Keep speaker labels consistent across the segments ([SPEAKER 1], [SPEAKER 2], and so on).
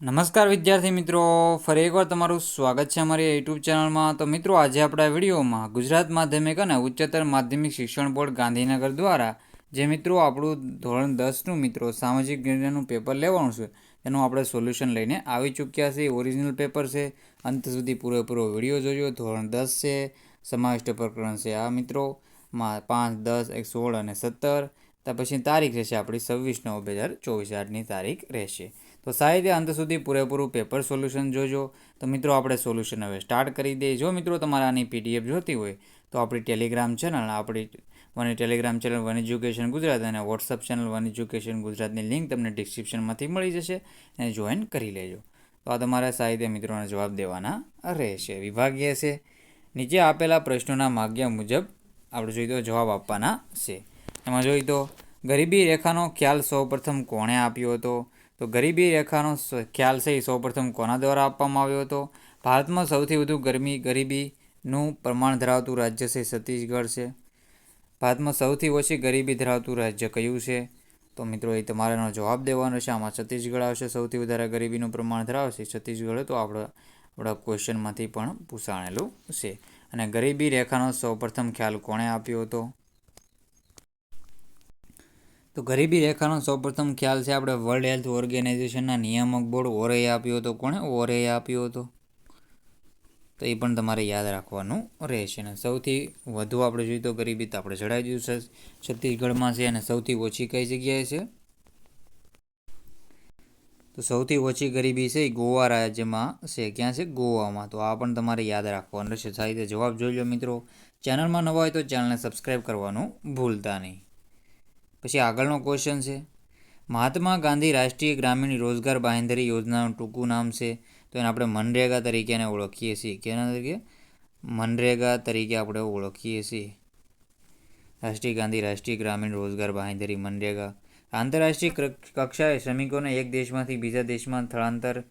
[SPEAKER 1] નમસ્કાર વિદ્યાર્થી મિત્રો, ફરી એકવાર તમારું સ્વાગત છે અમારી યુટ્યુબ ચેનલમાં. તો મિત્રો, આજે આપણા વિડીયોમાં ગુજરાત માધ્યમિક અને ઉચ્ચતર માધ્યમિક શિક્ષણ બોર્ડ ગાંધીનગર દ્વારા જે મિત્રો આપણું ધોરણ 10નું મિત્રો સામાજિક વિજ્ઞાનનું પેપર લેવાનું છે એનું આપણે સોલ્યુશન લઈને આવી ચૂક્યા છીએ. ઓરિજિનલ પેપર છે, અંત સુધી પૂરેપૂરો વિડીયો જોજો. ધોરણ 10 છે, સમાવિષ્ટ પ્રકરણ છે આ મિત્રો 5, 10, 16 અને 17. ત્યાર પછી તારીખ રહેશે આપણી 26/9/2024 આજની તારીખ રહેશે. તો સાહિત્ય અંત સુધી પૂરેપૂરું પેપર સોલ્યુશન જોજો. તો મિત્રો, આપણે સોલ્યુશન હવે સ્ટાર્ટ કરી દઈએ. જો મિત્રો તમારે આની પીડીએફ જોતી હોય તો આપણી ટેલિગ્રામ ચેનલ, આપણી Telegram channel one education Gujarat અને વોટ્સઅપ ચેનલ વન એજ્યુકેશન ગુજરાતની લિંક તમને ડિસ્ક્રિપ્શનમાંથી મળી જશે, એને જોઈન કરી લેજો. તો આ તમારા સાહિત્ય મિત્રોને જવાબ દેવાના રહેશે. વિભાગીય છે, નીચે આપેલા પ્રશ્નોના માગ્યા મુજબ આપણે જોઈએ તો જવાબ આપવાના છે. એમાં જોઈએ તો ગરીબી રેખાનો ખ્યાલ સૌપ્રથમ કોણે આપ્યો હતો? તો ગરીબી રેખાનો ખ્યાલ છે એ સૌપ્રથમ કોના દ્વારા આપવામાં આવ્યો હતો? ભારતમાં સૌથી વધુ ગરીબીનું પ્રમાણ ધરાવતું રાજ્ય છે છત્તીસગઢ છે. ભારતમાં સૌથી ઓછી ગરીબી ધરાવતું રાજ્ય કયું છે? તો મિત્રો, એ તમારાનો જવાબ દેવાનો છે. આમાં છત્તીસગઢ આવશે. સૌથી વધારે ગરીબીનું પ્રમાણ ધરાવશે છત્તીસગઢ, તો આપણા ક્વેશ્ચનમાંથી પણ પૂછાણેલું છે. અને ગરીબી રેખાનો સૌપ્રથમ ખ્યાલ કોણે આપ્યો હતો? તો ગરીબી રેખાનો સૌપ્રથમ ખ્યાલ છે આપણે વર્લ્ડ હેલ્થ ઓર્ગેનાઇઝેશનના નિયામક બોર્ડ ઓરેએ આપ્યો હતો. કોણે ઓરેએ આપ્યો હતો? તો એ પણ તમારે યાદ રાખવાનું રહેશે. અને સૌથી વધુ આપણે જોઈએ તો ગરીબી તો આપણે જણાવી દીધું છે છત્તીસગઢમાં છે. અને સૌથી ઓછી કઈ જગ્યાએ છે? તો સૌથી ઓછી ગરીબી છે એ ગોવા રાજ્યમાં છે. ક્યાં છે? ગોવામાં. તો આ પણ તમારે યાદ રાખવાનું રહેશે. સાહિત્ય જવાબ જોઈ લો મિત્રો. ચેનલમાં નવા હોય તો ચેનલને સબસ્ક્રાઈબ કરવાનું ભૂલતા નહીં. પછી આગળનો ક્વેશ્ચન છે, મહાત્મા ગાંધી રાષ્ટ્રીય ગ્રામીણ રોજગાર બાંહેધરી યોજનાનું ટૂંકું નામ છે. તો એને આપણે મનરેગા તરીકે એને ઓળખીએ છીએ. કેના તરીકે? મનરેગા તરીકે આપણે ઓળખીએ છીએ. રાષ્ટ્રીય ગ્રામીણ રોજગાર બાંહેધરી મનરેગા. આંતરરાષ્ટ્રીય કક્ષાએ શ્રમિકોને એક દેશમાંથી બીજા દેશમાં સ્થળાંતર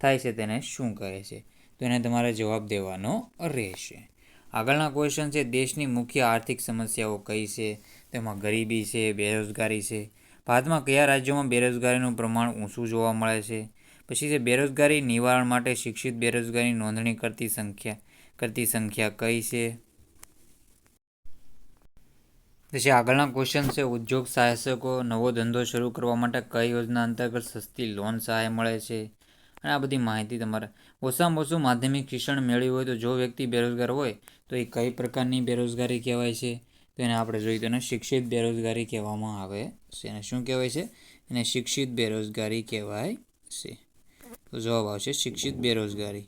[SPEAKER 1] થાય છે તેને શું કહે છે? તો એને તમારે જવાબ દેવાનો રહેશે. આગળના ક્વેશ્ચન છે, દેશની મુખ્ય આર્થિક સમસ્યાઓ કઈ છે? તેમાં ગરીબી છે, બેરોજગારી છે. ભારતમાં કયા રાજ્યોમાં બેરોજગારીનું પ્રમાણ ઊંચું જોવા મળે છે? પછી છે, બેરોજગારી નિવારણ માટે શિક્ષિત બેરોજગારી નોંધણી કરતી સંખ્યા કઈ છે? પછી આગળના ક્વેશ્ચન છે, ઉદ્યોગ સાહસિકો નવો ધંધો શરૂ કરવા માટે કઈ યોજના અંતર્ગત સસ્તી લોન સહાય મળે છે? અને આ બધી માહિતી તમારે ઓછામાં ઓછું માધ્યમિક શિક્ષણ મેળવ્યું હોય તો જો વ્યક્તિ બેરોજગાર હોય તો એ કઈ પ્રકારની બેરોજગારી કહેવાય છે? તો એને આપણે જોઈએ તો એને શિક્ષિત બેરોજગારી કહેવામાં આવે છે. એને શું કહેવાય છે? એને શિક્ષિત બેરોજગારી કહેવાય છે. તો જવાબ આવશે શિક્ષિત બેરોજગારી.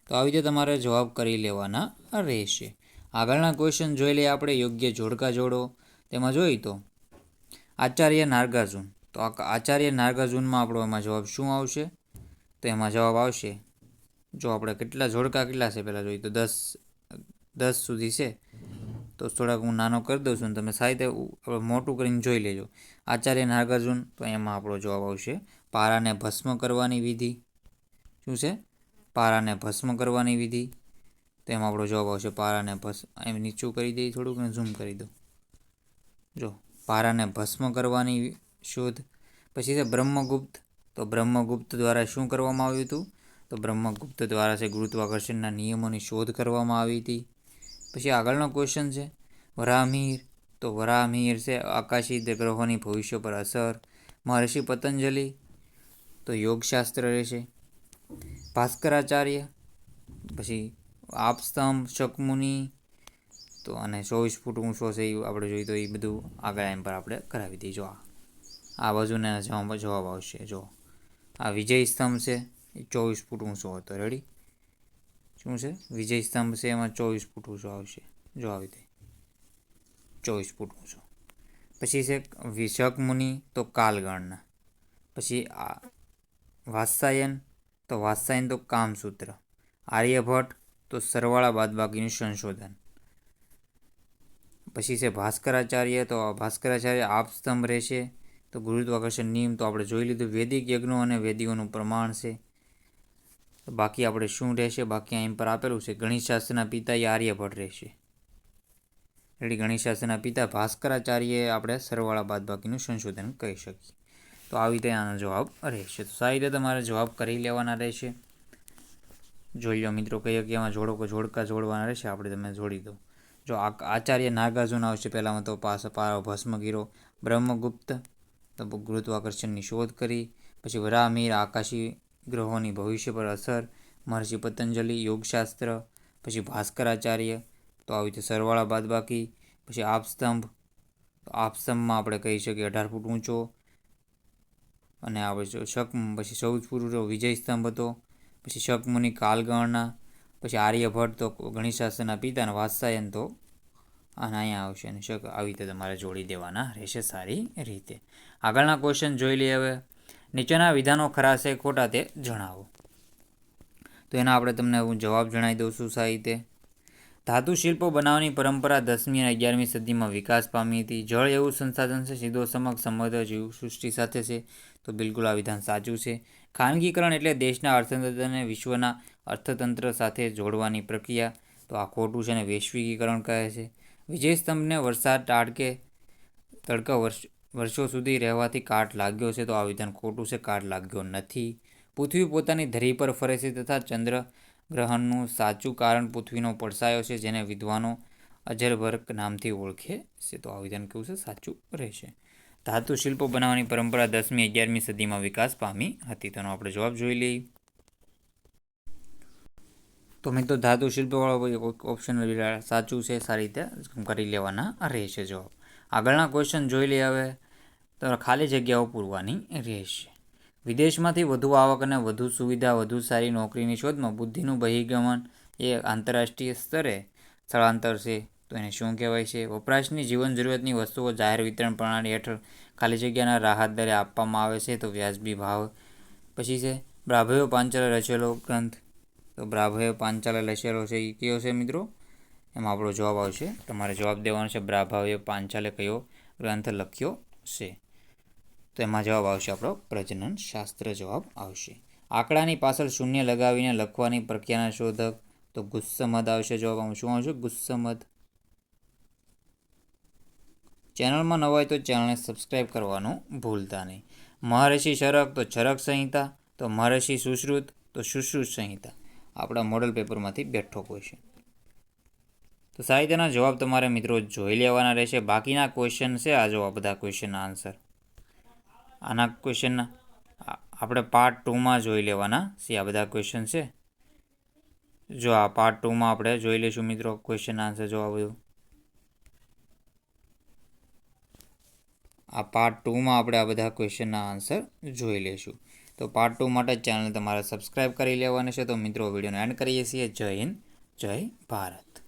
[SPEAKER 1] તો આવી રીતે તમારે જવાબ કરી લેવાના રહેશે. આગળના ક્વેશ્ચન જોઈ લઈએ આપણે. યોગ્ય જોડકા જોડો. તેમાં જોઈએ તો આચાર્ય નાગાર્જુન. તો આચાર્ય નાગાર્જુનમાં આપણો એમાં જવાબ શું આવશે? તો એમાં જવાબ આવશે, જો આપણે જોડકા કેટલા છે પહેલાં જોઈએ તો 10 સુધી છે. તો થોડાક હું નાનો કરી દઉં છું, તમે સાહિત્ય મોટું કરીને જોઈ લેજો. આચાર્ય નાગાર્જુન, તો એમાં આપણો જવાબ આવશે પારાને ભસ્મ કરવાની વિધિ. શું છે? પારાને ભસ્મ કરવાની વિધિ. તો એમાં આપણો જવાબ આવશે પારાને ભસ્મ. એમ નીચું કરી દઈએ થોડુંક ને ઝૂમ કરી દો. જો પારાને ભસ્મ કરવાની શોધ. પછી છે બ્રહ્મગુપ્ત. તો બ્રહ્મગુપ્ત દ્વારા શું કરવામાં આવ્યું હતું? તો બ્રહ્મગુપ્ત દ્વારા છે ગુરુત્વાકર્ષણના નિયમોની શોધ કરવામાં આવી હતી. પછી આગળનો ક્વેશ્ચન છે, વરાહમિહિર. તો વરાહમિહિર છે આકાશી ગ્રહોની ભવિષ્ય પર અસર. મહર્ષિ પતંજલિ, તો યોગશાસ્ત્ર રહેશે. ભાસ્કરાચાર્ય, પછી આપસ્તંભ, શકમુનિ, તો અને 24 ફૂટ ઊંચો છે એ આપણે જોઈએ તો એ બધું આગળ એમ પર આપણે કરાવી દઈએ. જો આ બાજુને જવાબ આવશે. જો આ વિજય સ્તંભ છે એ 24 ફૂટ ઊંચો હતો. રેડી? શું છે? વિજય સ્તંભ છે એમાં 24 ફૂટ ઊંચો આવશે. જો આવી રીતે 24 ફૂટ ઊંચો. પછી છે શકમુનિ, તો કાલગણના. પછી વાત્સાયન, તો વાત્સાયન તો કામસૂત્ર. આર્યભટ્ટ, તો સરવાળા બાદબાકીનું સંશોધન. પછી છે ભાસ્કરાચાર્ય, તો ભાસ્કરાચાર્ય આપસ્તંભ રહેશે. તો ગુરુત્વાકર્ષણ નિયમ તો આપણે જોઈ લીધું. વૈદિક યજ્ઞો અને વેદીઓનું પ્રમાણ છે. તો બાકી આપણે શું રહેશે? બાકી અહીં પર આપેલું છે ગણિતશાસ્ત્રના પિતા એ આર્યભટ્ટ રહેશે. એટલે ગણિતશાસ્ત્રના પિતા ભાસ્કરાચાર્ય આપણે સરવાળા બાદબાકીનું સંશોધન કહી શકીએ. તો તો આવી રીતે આનો જવાબ રહેશે. તો સારી રીતે તમારે જવાબ કરી લેવાના રહેશે. જોઈ લો મિત્રો કયા કયામાં જોડકા જોડવાના રહેશે, આપણે તમે જોડી દો. જો આચાર્ય નાગાર્જુન આવશે પહેલામાં, તો પારો ભસ્મગીરો. બ્રહ્મગુપ્ત તો ગુરુત્વાકર્ષણની શોધ કરી. પછી વરાહમિહિર આકાશી ગ્રહોની ભવિષ્ય પર અસર. મહર્ષિ પતંજલિ યોગશાસ્ત્ર. પછી ભાસ્કરાચાર્ય તો આવી રીતે સરવાળા બાદબાકી. પછી આપસ્તંભ, તો આપસ્તંભમાં આપણે કહી શકીએ 18 ફૂટ ઊંચો. અને આપણે પછી સૌથી પૂર્વ વિજય સ્તંભ હતો. પછી શકમુનિ કાલગણના. પછી આર્યભટ્ટ તો ગણિતશાસ્ત્રના પિતા, અને વાત્સ્યાયન તો આના અહીંયા આવશે. અને આવી રીતે તમારે જોડી દેવાના રહેશે સારી રીતે. આગળના ક્વેશ્ચન જોઈ લઈએ હવે. નીચેના વિધાનો ખરા છે ખોટા તે જણાવો. તો એના આપણે તમને હું જવાબ જણાવી દઉં છું સારી રીતે. ધાતુ શિલ્પો બનાવવાની પરંપરા 10મી અને 11મી સદીમાં વિકાસ પામી હતી. જળ એવું સંસાધન છે સીધો સમગ્ર જીવસૃષ્ટિ સાથે છે. તો બિલકુલ આ વિધાન સાચું છે. ખાનગીકરણ એટલે દેશના અર્થતંત્રને વિશ્વના અર્થતંત્ર સાથે જોડવાની પ્રક્રિયા. તો આ ખોટું છે અને વૈશ્વિકીકરણ કહે છે. વિજય સ્તંભને વરસાદ તડકા વર્ષો સુધી રહેવાથી કાટ લાગ્યો છે. તો આ વિધાન ખોટું છે, કાટ લાગ્યો નથી. પૃથ્વી પોતાની ધરી પર ફરે છે તથા ચંદ્ર ગ્રહણનું સાચું કારણ પૃથ્વીનો પડછાયો છે, જેને વિદ્વાનો અજરવર્ક નામથી ઓળખે છે. તો આ વિધાન કેવું છે, સાચું રહેશે. ધાતુ શિલ્પો બનાવવાની પરંપરા 10મી 11મી સદીમાં વિકાસ પામી હતી. તેનો આપણે જવાબ જોઈ લઈએ. તો મિત્રો ધાતુ શિલ્પવાળો ઓપ્શન સાચું છે, સારી રીતે કરી લેવાના રહેશે જવાબ. આગળના ક્વેશ્ચન જોઈ લઈએ હવે. તો ખાલી જગ્યાઓ પૂરવાની રહેશે. વિદેશમાંથી વધુ આવક અને વધુ સુવિધા, વધુ સારી નોકરીની શોધમાં બુદ્ધિનું બહિર્ગમન એ આંતરરાષ્ટ્રીય સ્તરે સ્થળાંતર છે. તો એને શું કહેવાય છે? વપરાશની જીવન જરૂરિયાતની વસ્તુઓ જાહેર વિતરણ પ્રણાલી હેઠળ ખાલી જગ્યાના રાહત દરે આપવામાં આવે છે. તો વ્યાજબી ભાવ. પછી છે બ્રાભયો પાંચાલે રચેલો ગ્રંથ. તો બ્રાભયો પાંચાલે લખેલો છે એ કયો છે મિત્રો? એમાં આપણો જવાબ આવશે. તમારે જવાબ દેવાનો છે બ્રાભયો પાંચાલે કયો ગ્રંથ લખ્યો છે. તો એમાં જવાબ આવશે આપણો પ્રજનન શાસ્ત્ર જવાબ આવશે. આંકડાની પાછળ શૂન્ય લગાવીને લખવાની પ્રક્રિયાના શોધક. તો ગુસ્સમદ આવશે જવાબ. શું આવશે? ગુસ્સમદ. ચેનલમાં નવા હોય તો ચેનલને સબસ્ક્રાઈબ કરવાનું ભૂલતા નહીં. મહર્ષિ ચરક તો ચરક સંહિતા. તો મહર્ષિ સુશ્રુત તો સુશ્રુત સંહિતા. આપણા મોડલ પેપરમાંથી બેઠો ક્વેશ્ચન. તો સાહિત્યના જવાબ તમારે મિત્રો જોઈ લેવાના રહેશે. બાકીના ક્વેશ્ચન છે આ જો બધા ક્વેશ્ચનના આન્સર. આના ક્વેશ્ચન આપણે પાર્ટ 2માં જોઈ લેવાના છે. આ બધા ક્વેશ્ચન છે જો આ પાર્ટ 2માં આપણે જોઈ લઈશું મિત્રો ક્વેશ્ચન આન્સર જો આ બધું. આ પાર્ટ 2માં આપણે આ બધા ક્વેશ્ચનના આન્સર જોઈ લઈશું. તો પાર્ટ 2 માટે ચેનલ તમારે સબસ્ક્રાઈબ કરી લેવાની છે. તો મિત્રો વિડીયોને એન્ડ કરીએ છીએ. જય હિન્દ, જય ભારત.